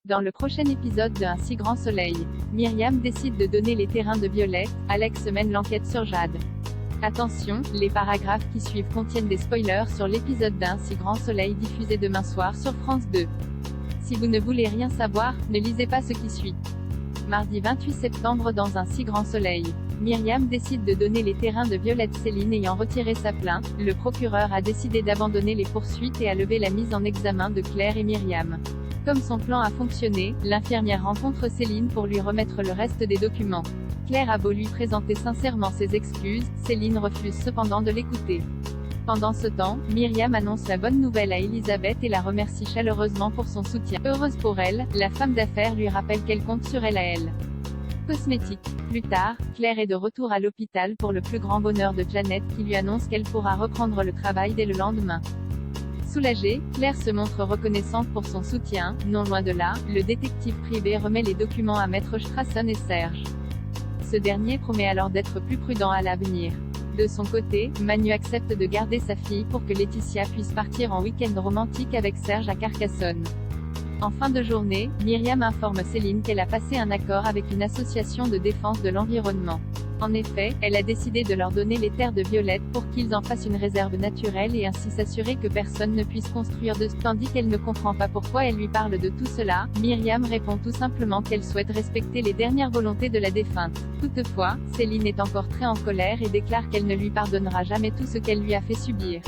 Dans le prochain épisode de Un si grand soleil, Myriam décide de donner les terrains de Violette, Alex mène l'enquête sur Jade. Attention, les paragraphes qui suivent contiennent des spoilers sur l'épisode d'Un si grand soleil diffusé demain soir sur France 2. Si vous ne voulez rien savoir, ne lisez pas ce qui suit. Mardi 28 septembre dans Un si grand soleil, Myriam décide de donner les terrains de Violette. Céline ayant retiré sa plainte, le procureur a décidé d'abandonner les poursuites et a levé la mise en examen de Claire et Myriam. Comme son plan a fonctionné, l'infirmière rencontre Céline pour lui remettre le reste des documents. Claire a beau lui présenter sincèrement ses excuses, Céline refuse cependant de l'écouter. Pendant ce temps, Myriam annonce la bonne nouvelle à Elisabeth et la remercie chaleureusement pour son soutien. Heureuse pour elle, la femme d'affaires lui rappelle qu'elle compte sur elle à elle. Cosmétique. Plus tard, Claire est de retour à l'hôpital pour le plus grand bonheur de Janet qui lui annonce qu'elle pourra reprendre le travail dès le lendemain. Soulagée, Claire se montre reconnaissante pour son soutien. Non loin de là, le détective privé remet les documents à Maître Strassen et Serge. Ce dernier promet alors d'être plus prudent à l'avenir. De son côté, Manu accepte de garder sa fille pour que Laetitia puisse partir en week-end romantique avec Serge à Carcassonne. En fin de journée, Myriam informe Céline qu'elle a passé un accord avec une association de défense de l'environnement. En effet, elle a décidé de leur donner les terres de Violette pour qu'ils en fassent une réserve naturelle et ainsi s'assurer que personne ne puisse construire de tandis qu'elle ne comprend pas pourquoi elle lui parle de tout cela. Myriam répond tout simplement qu'elle souhaite respecter les dernières volontés de la défunte. Toutefois, Céline est encore très en colère et déclare qu'elle ne lui pardonnera jamais tout ce qu'elle lui a fait subir.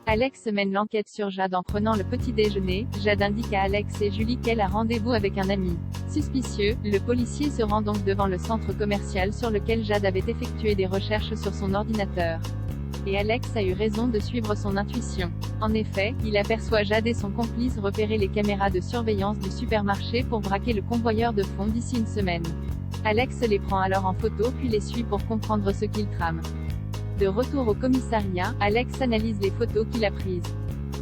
Alex mène l'enquête sur Jade en prenant le petit déjeuner. Jade indique à Alex et Julie qu'elle a rendez-vous avec un ami. Suspicieux, le policier se rend donc devant le centre commercial sur lequel Jade avait effectué des recherches sur son ordinateur. Et Alex a eu raison de suivre son intuition. En effet, il aperçoit Jade et son complice repérer les caméras de surveillance du supermarché pour braquer le convoyeur de fonds d'ici une semaine. Alex les prend alors en photo puis les suit pour comprendre ce qu'il trame. De retour au commissariat, Alex analyse les photos qu'il a prises.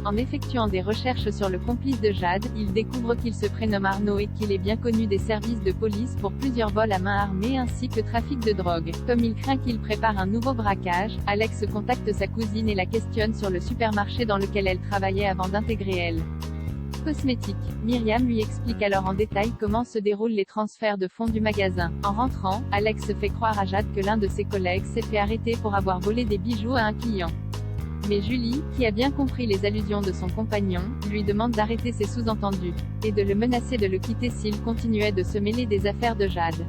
En effectuant des recherches sur le complice de Jade, il découvre qu'il se prénomme Arnaud et qu'il est bien connu des services de police pour plusieurs vols à main armée ainsi que trafic de drogue. Comme il craint qu'il prépare un nouveau braquage, Alex contacte sa cousine et la questionne sur le supermarché dans lequel elle travaillait avant d'intégrer elle. Cosmétique. Myriam lui explique alors en détail comment se déroulent les transferts de fonds du magasin. En rentrant, Alex fait croire à Jade que l'un de ses collègues s'est fait arrêter pour avoir volé des bijoux à un client. Mais Julie, qui a bien compris les allusions de son compagnon, lui demande d'arrêter ses sous-entendus, et de le menacer de le quitter s'il continuait de se mêler des affaires de Jade.